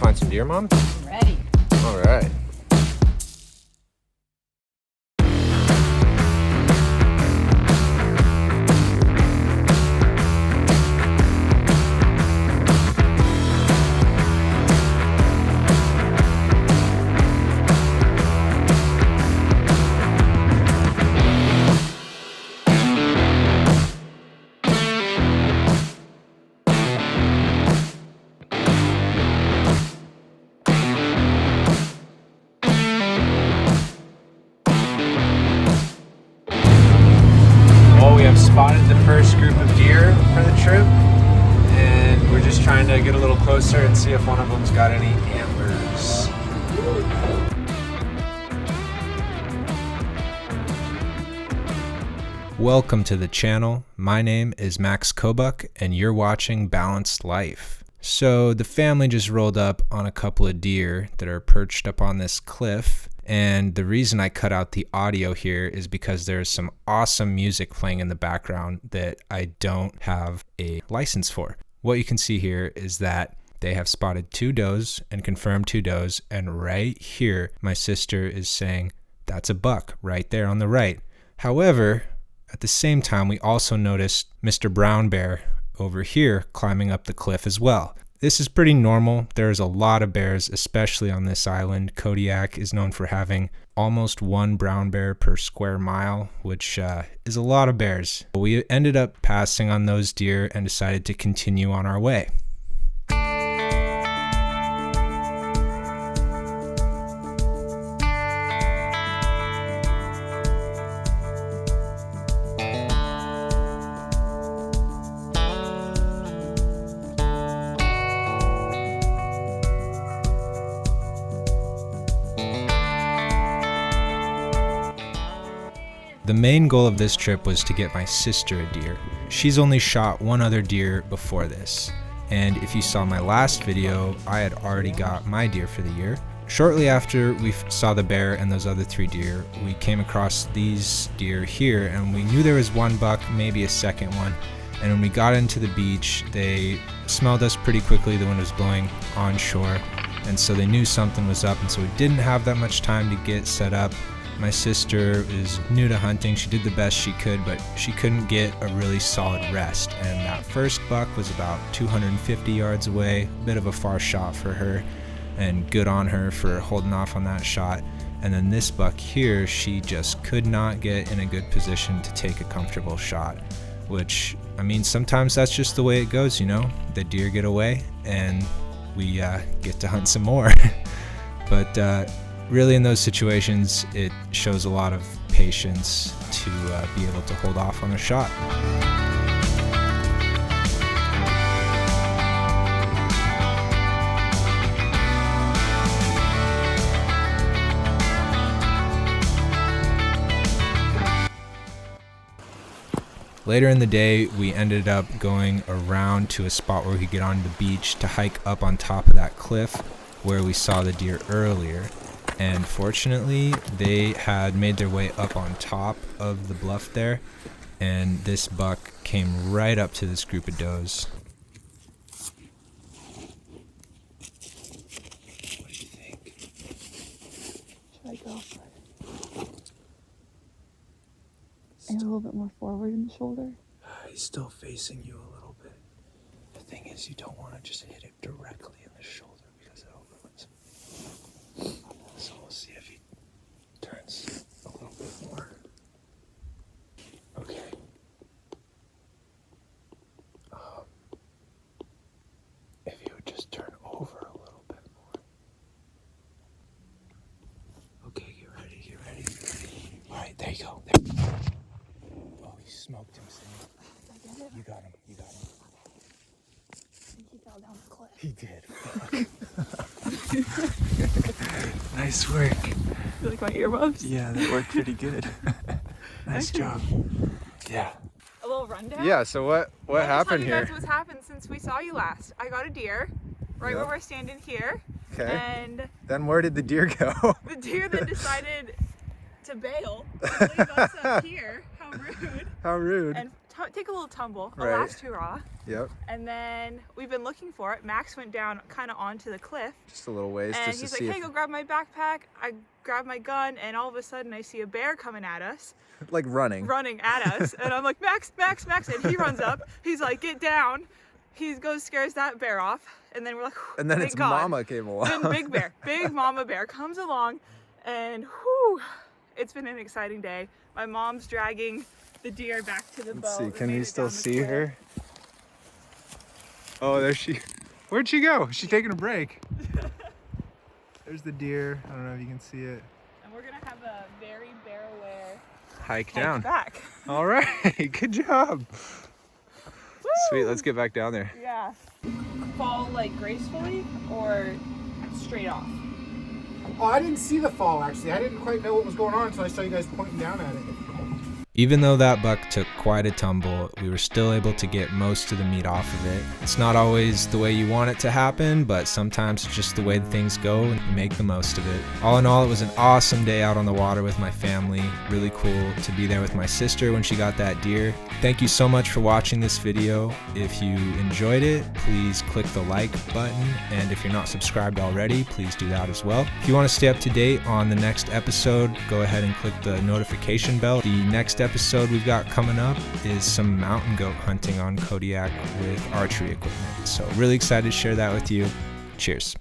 find some deer, Mom? I'm ready. All right. Spotted the first group of deer for the trip, and we're just trying to get a little closer and see if one of them's got any antlers. Welcome to the channel. My name is Max Kobuk, and you're watching Balanced Life. So the family just rolled up on a couple of deer that are perched up on this cliff. And the reason I cut out the audio here is because there's some awesome music playing in the background that I don't have a license for. What you can see here is that they have spotted 2 does and confirmed 2 does. And right here, my sister is saying, that's a buck right there on the right. However, at the same time, we also noticed Mr. Brown Bear over here climbing up the cliff as well. This is pretty normal. There's a lot of bears, especially on this island. Kodiak is known for having almost 1 brown bear per square mile, which is a lot of bears. We ended up passing on those deer and decided to continue on our way. The main goal of this trip was to get my sister a deer. She's only shot 1 other deer before this. And if you saw my last video, I had already got my deer for the year. Shortly after we saw the bear and those other 3 deer, we came across these deer here, and we knew there was 1 buck, maybe a second one. And when we got into the beach, they smelled us pretty quickly. The wind was blowing onshore, and so they knew something was up, and so we didn't have that much time to get set up. My sister is new to hunting. She did the best she could, but she couldn't get a really solid rest. And that first buck was about 250 yards away, a bit of a far shot for her, and good on her for holding off on that shot. And then this buck here, she just could not get in a good position to take a comfortable shot, which, I mean, sometimes that's just the way it goes, you know? The deer get away and we get to hunt some more. But really, in those situations, it shows a lot of patience to be able to hold off on a shot. Later in the day, we ended up going around to a spot where we could get onto the beach to hike up on top of that cliff where we saw the deer earlier. And fortunately, they had made their way up on top of the bluff there, and this buck came right up to this group of does. What do you think? Should I go for it? And a little bit more forward in the shoulder? He's still facing you a little bit. The thing is, you don't want to just hit it directly in the shoulder because it'll ruin him. So we'll see if he turns a little bit more. Okay. If he would just turn over a little bit more. Okay, get ready, get ready, get ready. All right, there you go. There. Oh, he smoked him, Cindy. You got him, you got him. I think he fell down the cliff. He did. Fuck. Nice work. You like my earmuffs? Yeah, that worked pretty good. Nice job. Yeah. A little rundown? Yeah, so what happened here? I'll tell you guys what's happened since we saw you last. I got a deer right where we're standing here. Okay. And Then where did the deer go? the deer then decided to bail and leave us up here. How rude. How rude. And take a little tumble, a Right. last hurrah. Yep. And then we've been looking for it. Max went down kind of onto the cliff. Just a little ways And just to he's like, see hey, go grab my backpack. I grab my gun, and all of a sudden I see a bear coming at us, like running. running at us. And I'm like, Max, Max, Max. And he runs up. He's like, get down. He goes, scares that bear off. And then we're like, And then thank its God. mama came along. Then big bear, big mama bear comes along, and whew, it's been an exciting day. My mom's dragging the deer back to the boat. Let's see, We can made you it still down the see cliff. her? Oh, there she. Where'd she go? She's taking a break. There's the deer. I don't know if you can see it. And we're gonna have a very bear-aware Hike hike down. back. All right, good job. Sweet, let's get back down there. Yeah. Fall like gracefully or straight off? Oh, I didn't see the fall actually. I didn't quite know what was going on until I saw you guys pointing down at it. Even though that buck took quite a tumble, we were still able to get most of the meat off of it. It's not always the way you want it to happen, but sometimes it's just the way things go and you make the most of it. All in all, it was an awesome day out on the water with my family. Really cool to be there with my sister when she got that deer. Thank you so much for watching this video. If you enjoyed it, please click the like button, and if you're not subscribed already, please do that as well. If you want to stay up to date on the next episode, go ahead and click the notification bell. The next episode we've got coming up is some mountain goat hunting on Kodiak with archery equipment. So really excited to share that with you. Cheers.